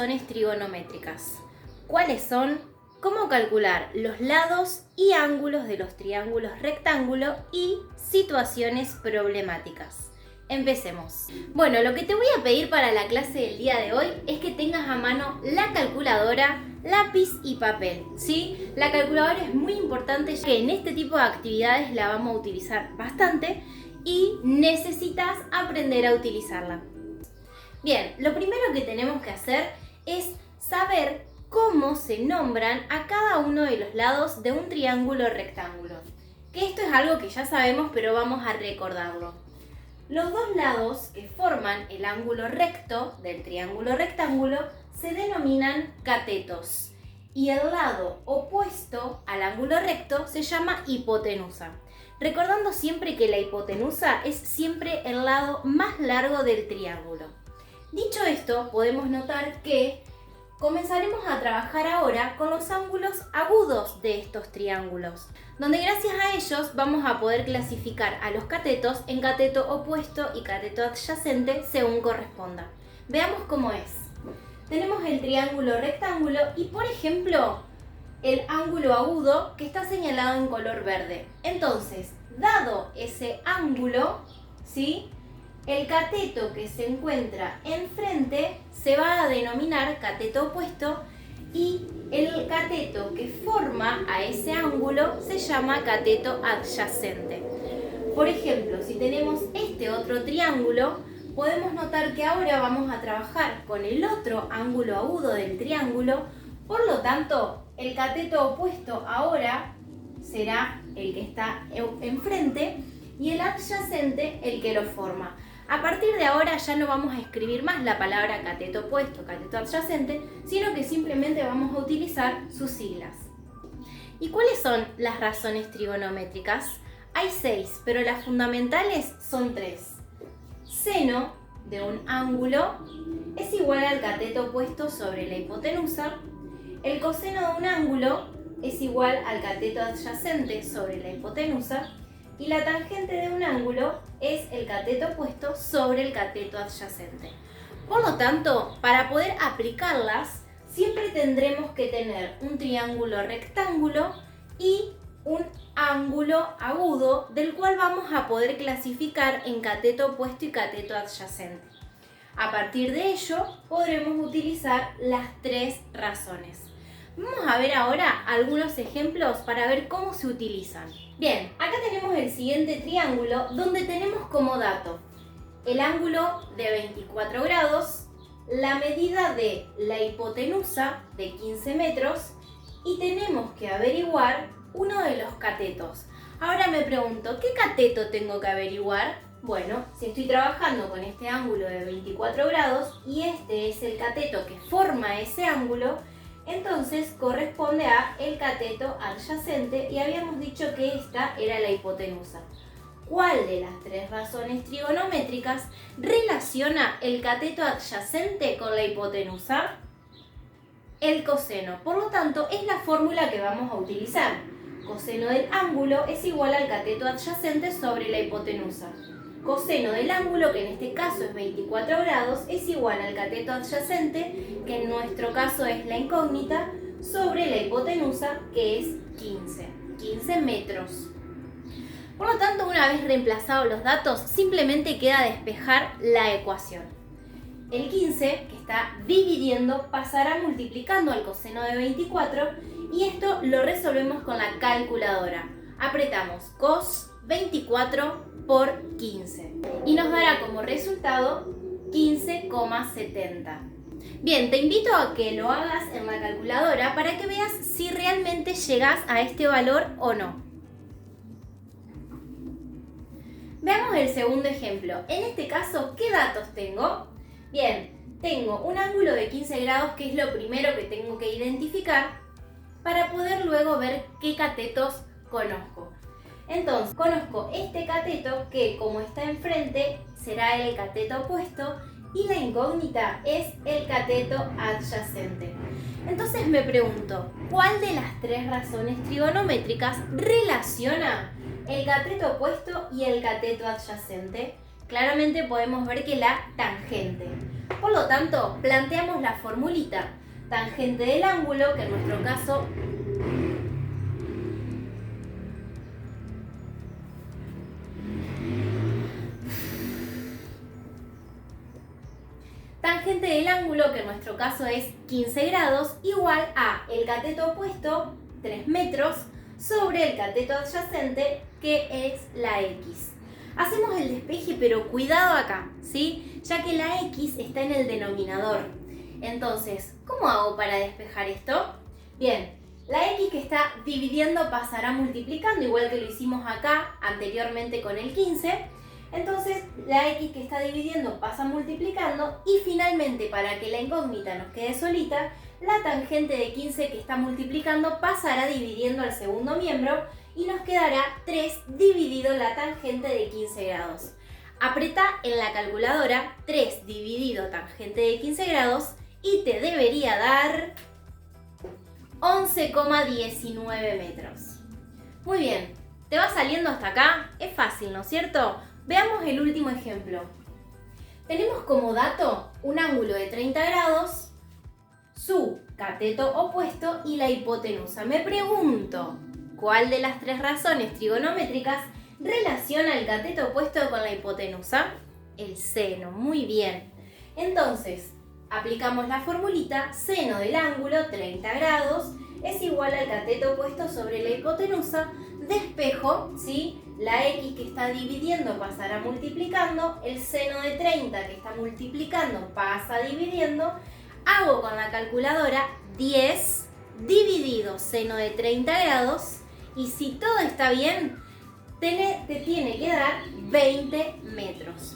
razones trigonométricas. ¿Cuáles son? Cómo calcular los lados y ángulos de los triángulos rectángulo y situaciones problemáticas. Empecemos. Bueno, lo que te voy a pedir para la clase del día de hoy es que tengas a mano la calculadora, lápiz y papel, ¿sí? La calculadora es muy importante ya que en este tipo de actividades la vamos a utilizar bastante y necesitas aprender a utilizarla. Bien, lo primero que tenemos que hacer es saber cómo se nombran a cada uno de los lados de un triángulo rectángulo. Que esto es algo que ya sabemos, pero vamos a recordarlo. Los dos lados que forman el ángulo recto del triángulo rectángulo se denominan catetos y el lado opuesto al ángulo recto se llama hipotenusa. Recordando siempre que la hipotenusa es siempre el lado más largo del triángulo. Dicho esto, podemos notar que comenzaremos a trabajar ahora con los ángulos agudos de estos triángulos, donde gracias a ellos vamos a poder clasificar a los catetos en cateto opuesto y cateto adyacente según corresponda. Veamos cómo es. Tenemos el triángulo rectángulo y, por ejemplo, el ángulo agudo que está señalado en color verde. Entonces, dado ese ángulo, ¿sí?, el cateto que se encuentra enfrente se va a denominar cateto opuesto y el cateto que forma a ese ángulo se llama cateto adyacente. Por ejemplo, si tenemos este otro triángulo, podemos notar que ahora vamos a trabajar con el otro ángulo agudo del triángulo, por lo tanto, el cateto opuesto ahora será el que está enfrente y el adyacente el que lo forma. A partir de ahora ya no vamos a escribir más la palabra cateto opuesto, cateto adyacente, sino que simplemente vamos a utilizar sus siglas. ¿Y cuáles son las razones trigonométricas? Hay 6, pero las fundamentales son 3. Seno de un ángulo es igual al cateto opuesto sobre la hipotenusa. El coseno de un ángulo es igual al cateto adyacente sobre la hipotenusa. Y la tangente de un ángulo es el cateto opuesto sobre el cateto adyacente. Por lo tanto, para poder aplicarlas, siempre tendremos que tener un triángulo rectángulo y un ángulo agudo, del cual vamos a poder clasificar en cateto opuesto y cateto adyacente. A partir de ello, podremos utilizar las 3 razones. Vamos a ver ahora algunos ejemplos para ver cómo se utilizan. Bien, acá tenemos el siguiente triángulo donde tenemos como dato el ángulo de 24 grados, la medida de la hipotenusa de 15 metros y tenemos que averiguar uno de los catetos. Ahora me pregunto, ¿qué cateto tengo que averiguar? Bueno, si estoy trabajando con este ángulo de 24 grados y este es el cateto que forma ese ángulo, entonces corresponde a el cateto adyacente y habíamos dicho que esta era la hipotenusa. ¿Cuál de las 3 razones trigonométricas relaciona el cateto adyacente con la hipotenusa? El coseno. Por lo tanto, es la fórmula que vamos a utilizar. Coseno del ángulo es igual al cateto adyacente sobre la hipotenusa. Coseno del ángulo, que en este caso es 24 grados, es igual al cateto adyacente, que en nuestro caso es la incógnita, sobre la hipotenusa, que es 15 metros. Por lo tanto, una vez reemplazados los datos, simplemente queda despejar la ecuación. El 15, que está dividiendo, pasará multiplicando al coseno de 24 y esto lo resolvemos con la calculadora. Apretamos cos 24 por 15 y nos dará como resultado 15,70. Bien, te invito a que lo hagas en la calculadora para que veas si realmente llegas a este valor o no. Veamos el segundo ejemplo. En este caso, ¿qué datos tengo? Bien, tengo un ángulo de 15 grados que es lo primero que tengo que identificar para poder luego ver qué catetos conozco. Entonces, conozco este cateto que, como está enfrente, será el cateto opuesto y la incógnita es el cateto adyacente. Entonces me pregunto, ¿cuál de las 3 razones trigonométricas relaciona el cateto opuesto y el cateto adyacente? Claramente podemos ver que la tangente. Por lo tanto, planteamos la formulita. Tangente del ángulo, que en nuestro caso tangente del ángulo, que en nuestro caso es 15 grados, igual a el cateto opuesto, 3 metros, sobre el cateto adyacente, que es la X. Hacemos el despeje, pero cuidado acá, ¿sí? Ya que la X está en el denominador. Entonces, ¿cómo hago para despejar esto? Bien, la X que está dividiendo pasará multiplicando, igual que lo hicimos acá anteriormente con el 15. Entonces, la X que está dividiendo pasa multiplicando y finalmente, para que la incógnita nos quede solita, la tangente de 15 que está multiplicando pasará dividiendo al segundo miembro y nos quedará 3 dividido la tangente de 15 grados. Apretá en la calculadora 3 dividido tangente de 15 grados y te debería dar 11,19 metros. Muy bien, ¿te va saliendo hasta acá? Es fácil, ¿no es cierto? Veamos el último ejemplo. Tenemos como dato un ángulo de 30 grados, su cateto opuesto y la hipotenusa. Me pregunto, ¿cuál de las tres razones trigonométricas relaciona el cateto opuesto con la hipotenusa? El seno, muy bien. Entonces, aplicamos la formulita, seno del ángulo 30 grados es igual al cateto opuesto sobre la hipotenusa, despejo, ¿sí? La X que está dividiendo pasará multiplicando, el seno de 30 que está multiplicando pasa dividiendo, hago con la calculadora 10 dividido seno de 30 grados y si todo está bien, te tiene que dar 20 metros.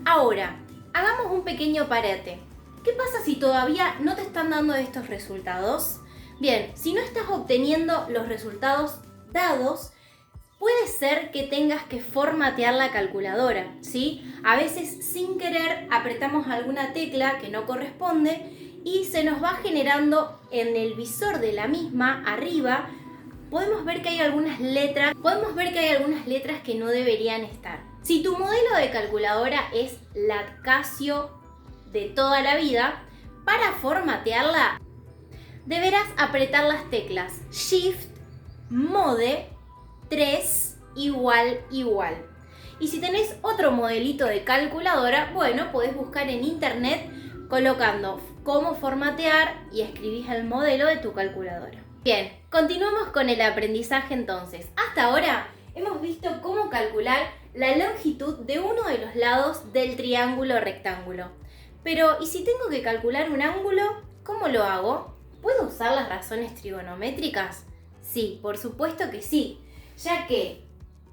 Ahora, hagamos un pequeño parate. ¿Qué pasa si todavía no te están dando estos resultados? Bien, si no estás obteniendo los resultados dados, puede ser que tengas que formatear la calculadora, ¿sí? A veces sin querer apretamos alguna tecla que no corresponde y se nos va generando en el visor de la misma, arriba, podemos ver que hay algunas letras que no deberían estar. Si tu modelo de calculadora es la Casio de toda la vida, para formatearla deberás apretar las teclas Shift, Mode, 3 igual. Y si tenés otro modelito de calculadora, bueno, podés buscar en internet colocando cómo formatear y escribís el modelo de tu calculadora. Bien, continuamos con el aprendizaje entonces. Hasta ahora hemos visto cómo calcular la longitud de uno de los lados del triángulo rectángulo. Pero, ¿y si tengo que calcular un ángulo? ¿Cómo lo hago? ¿Puedo usar las razones trigonométricas? Sí, por supuesto que sí, ya que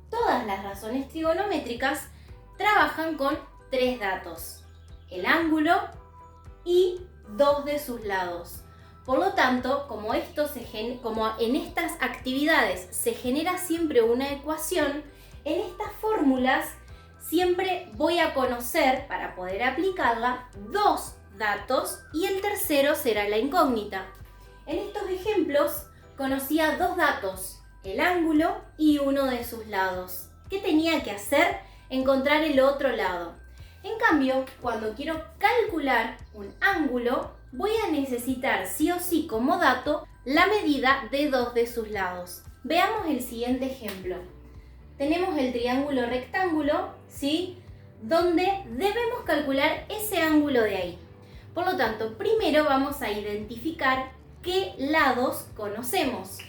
todas las razones trigonométricas trabajan con 3 datos: el ángulo y 2 de sus lados. Por lo tanto, como en estas actividades se genera siempre una ecuación, en estas fórmulas siempre voy a conocer, para poder aplicarla, 2 datos y el tercero será la incógnita. En estos ejemplos conocía 2 datos, el ángulo y uno de sus lados. ¿Qué tenía que hacer? Encontrar el otro lado. En cambio, cuando quiero calcular un ángulo, voy a necesitar sí o sí como dato la medida de 2 de sus lados. Veamos el siguiente ejemplo. Tenemos el triángulo rectángulo, ¿sí? Donde debemos calcular ese ángulo de ahí. Por lo tanto, primero vamos a identificar qué lados conocemos.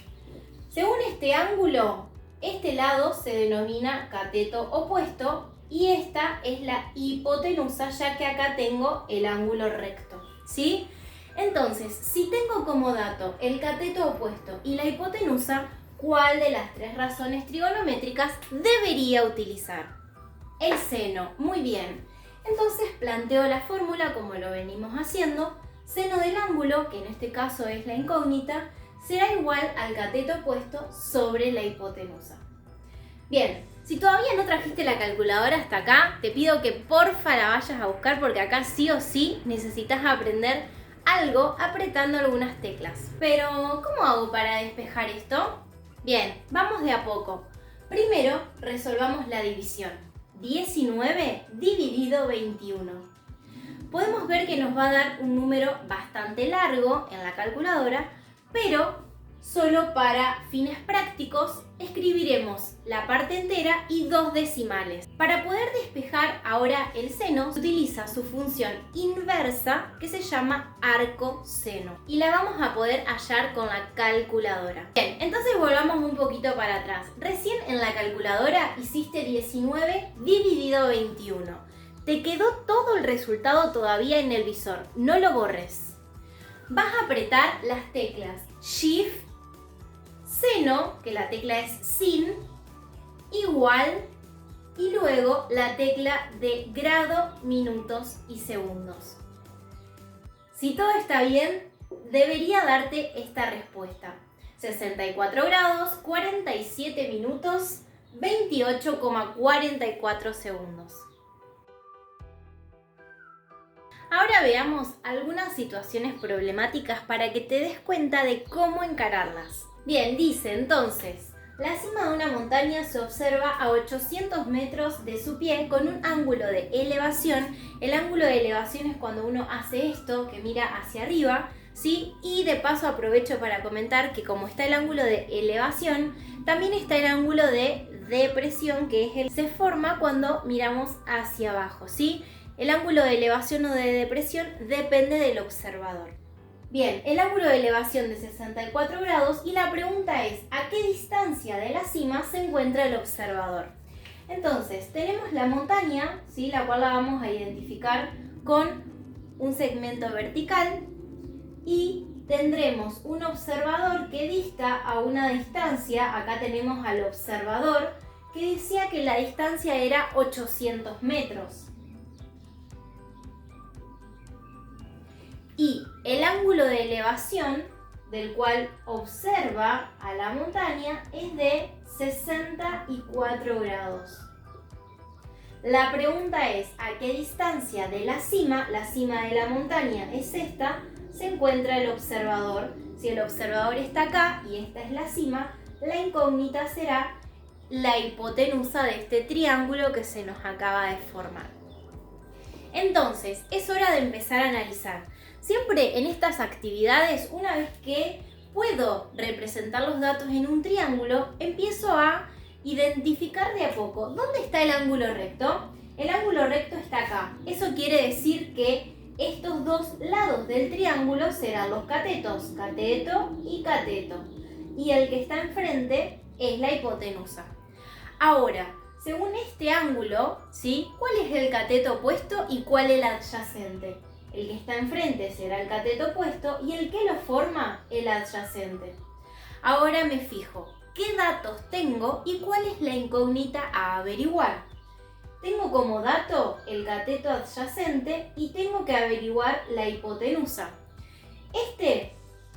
Según este ángulo, este lado se denomina cateto opuesto y esta es la hipotenusa, ya que acá tengo el ángulo recto, ¿sí? Entonces, si tengo como dato el cateto opuesto y la hipotenusa, ¿cuál de las 3 razones trigonométricas debería utilizar? El seno, muy bien. Entonces planteo la fórmula como lo venimos haciendo. Seno del ángulo, que en este caso es la incógnita, será igual al cateto opuesto sobre la hipotenusa. Bien, si todavía no trajiste la calculadora hasta acá, te pido que porfa la vayas a buscar porque acá sí o sí necesitas aprender algo apretando algunas teclas. Pero, ¿cómo hago para despejar esto? Bien, vamos de a poco. Primero, resolvamos la división. 19 dividido 21. podemos ver que nos va a dar un número bastante largo en la calculadora, pero solo para fines prácticos escribiremos la parte entera y 2 decimales. Para poder despejar ahora el seno, se utiliza su función inversa que se llama arcoseno y la vamos a poder hallar con la calculadora. Bien, entonces volvamos un poquito para atrás. Recién en la calculadora hiciste 19 dividido 21. Te quedó todo el resultado todavía en el visor, no lo borres. Vas a apretar las teclas Shift, seno, que la tecla es sin, igual, y luego la tecla de grado, minutos y segundos. Si todo está bien, debería darte esta respuesta. 64 grados, 47 minutos, 28,44 segundos. Ahora veamos algunas situaciones problemáticas para que te des cuenta de cómo encararlas. Bien, dice entonces, la cima de una montaña se observa a 800 metros de su pie con un ángulo de elevación. El ángulo de elevación es cuando uno hace esto, que mira hacia arriba, ¿sí? Y de paso aprovecho para comentar que como está el ángulo de elevación, también está el ángulo de depresión, que es se forma cuando miramos hacia abajo, ¿sí? El ángulo de elevación o de depresión depende del observador. Bien, el ángulo de elevación de 64 grados y la pregunta es, ¿a qué distancia de la cima se encuentra el observador? Entonces, tenemos la montaña, ¿sí? La cual la vamos a identificar con un segmento vertical y tendremos un observador que dista a una distancia, acá tenemos al observador, que decía que la distancia era 800 metros. Y el ángulo de elevación del cual observa a la montaña es de 64 grados. La pregunta es, ¿a qué distancia de la cima de la montaña es esta, se encuentra el observador? Si el observador está acá y esta es la cima, la incógnita será la hipotenusa de este triángulo que se nos acaba de formar. Entonces, es hora de empezar a analizar. Siempre en estas actividades, una vez que puedo representar los datos en un triángulo, empiezo a identificar de a poco. ¿Dónde está el ángulo recto? El ángulo recto está acá. Eso quiere decir que estos dos lados del triángulo serán los catetos, cateto y cateto. Y el que está enfrente es la hipotenusa. Ahora, según este ángulo, ¿sí? ¿Cuál es el cateto opuesto y cuál el adyacente? El que está enfrente será el cateto opuesto y el que lo forma, el adyacente. Ahora me fijo, ¿qué datos tengo y cuál es la incógnita a averiguar? Tengo como dato el cateto adyacente y tengo que averiguar la hipotenusa. Este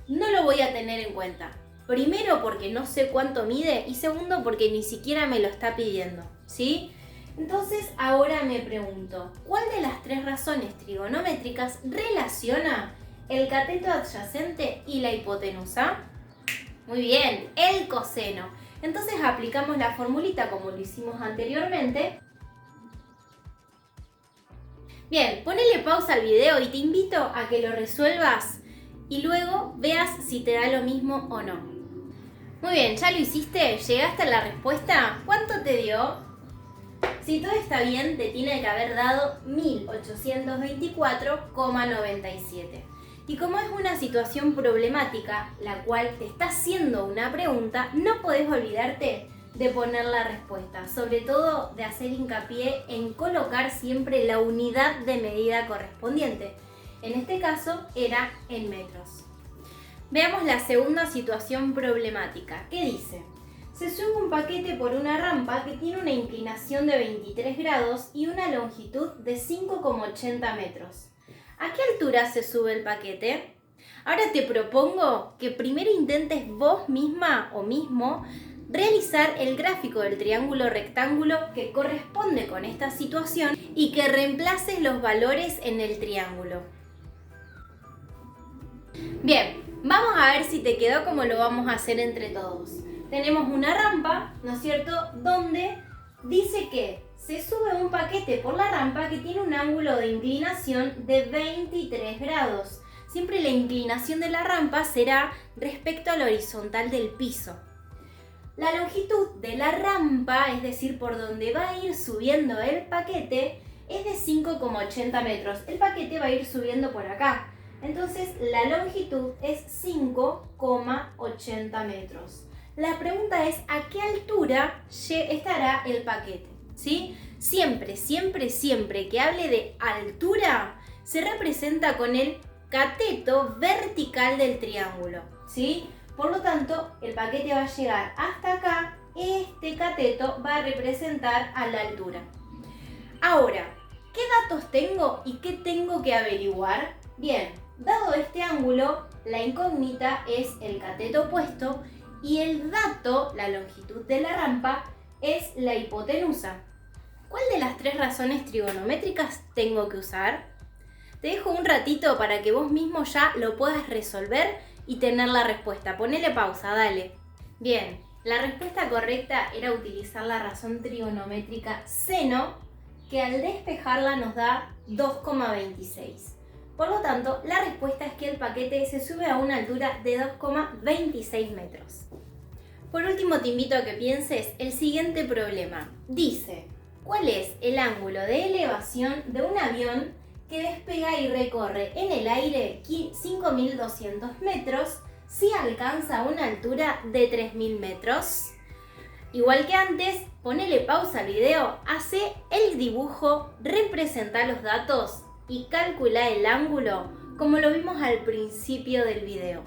no lo voy a tener en cuenta. Primero porque no sé cuánto mide y segundo porque ni siquiera me lo está pidiendo, ¿sí? Entonces ahora me pregunto, ¿cuál de las tres razones trigonométricas relaciona el cateto adyacente y la hipotenusa? Muy bien, el coseno. Entonces aplicamos la formulita como lo hicimos anteriormente. Bien, ponele pausa al video y te invito a que lo resuelvas y luego veas si te da lo mismo o no. Muy bien, ¿ya lo hiciste? ¿Llegaste a la respuesta? ¿Cuánto te dio? Si todo está bien, te tiene que haber dado 1824,97. Y como es una situación problemática, la cual te está haciendo una pregunta, no podés olvidarte de poner la respuesta. Sobre todo de hacer hincapié en colocar siempre la unidad de medida correspondiente. En este caso era en metros. Veamos la segunda situación problemática. ¿Qué dice? Se sube un paquete por una rampa que tiene una inclinación de 23 grados y una longitud de 5,80 metros. ¿A qué altura se sube el paquete? Ahora te propongo que primero intentes vos misma o mismo realizar el gráfico del triángulo rectángulo que corresponde con esta situación y que reemplaces los valores en el triángulo. Bien, vamos a ver si te quedó como lo vamos a hacer entre todos. Tenemos una rampa, ¿no es cierto?, donde dice que se sube un paquete por la rampa que tiene un ángulo de inclinación de 23 grados. Siempre la inclinación de la rampa será respecto a la horizontal del piso. La longitud de la rampa, es decir, por donde va a ir subiendo el paquete, es de 5,80 metros. El paquete va a ir subiendo por acá. Entonces, la longitud es 5,80 metros. La pregunta es, ¿a qué altura estará el paquete? ¿Sí? Siempre, siempre, siempre que hable de altura, se representa con el cateto vertical del triángulo, ¿sí? Por lo tanto, el paquete va a llegar hasta acá. Este cateto va a representar a la altura. Ahora, ¿qué datos tengo y qué tengo que averiguar? Bien, dado este ángulo, la incógnita es el cateto opuesto y el dato, la longitud de la rampa, es la hipotenusa. ¿Cuál de las tres razones trigonométricas tengo que usar? Te dejo un ratito para que vos mismo ya lo puedas resolver y tener la respuesta. Ponele pausa, dale. Bien, la respuesta correcta era utilizar la razón trigonométrica seno, que al despejarla nos da 2,26. Por lo tanto, la respuesta es que el paquete se sube a una altura de 2,26 metros. Por último, te invito a que pienses el siguiente problema. Dice, ¿cuál es el ángulo de elevación de un avión que despega y recorre en el aire 5.200 metros si alcanza una altura de 3.000 metros? Igual que antes, ponele pausa al video, hace el dibujo, representa los datos y calcula el ángulo como lo vimos al principio del video.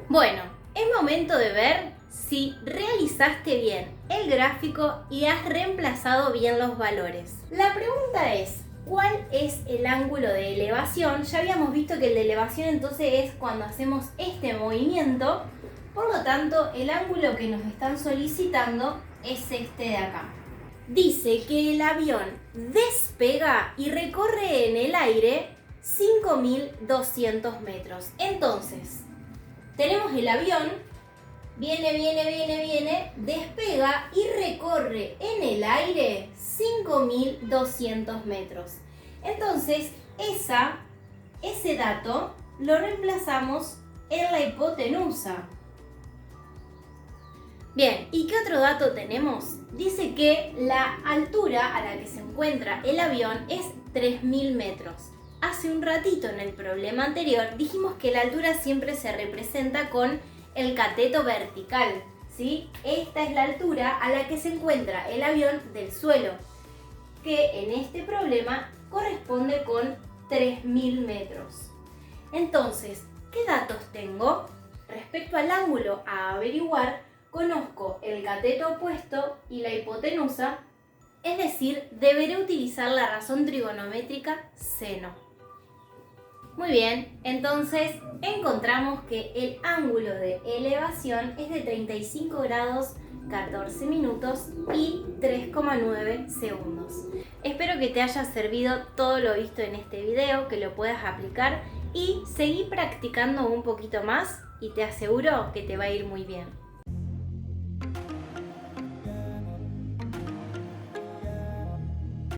Bueno, es momento de ver si realizaste bien el gráfico y has reemplazado bien los valores. La pregunta es, ¿cuál es el ángulo de elevación? Ya habíamos visto que el de elevación entonces es cuando hacemos este movimiento. Por lo tanto, el ángulo que nos están solicitando es este de acá. Dice que el avión despega y recorre en el aire 5.200 metros. Entonces, tenemos el avión, viene, despega y recorre en el aire 5.200 metros. Entonces, ese dato lo reemplazamos en la hipotenusa. Bien, ¿y qué otro dato tenemos? Dice que la altura a la que se encuentra el avión es 3.000 metros. Hace un ratito en el problema anterior dijimos que la altura siempre se representa con el cateto vertical, ¿sí? Esta es la altura a la que se encuentra el avión del suelo, que en este problema corresponde con 3.000 metros. Entonces, ¿qué datos tengo? Respecto al ángulo a averiguar, conozco el cateto opuesto y la hipotenusa, es decir, deberé utilizar la razón trigonométrica seno. Muy bien, entonces encontramos que el ángulo de elevación es de 35 grados 14 minutos y 3,9 segundos. Espero que te haya servido todo lo visto en este video, que lo puedas aplicar y seguir practicando un poquito más y te aseguro que te va a ir muy bien.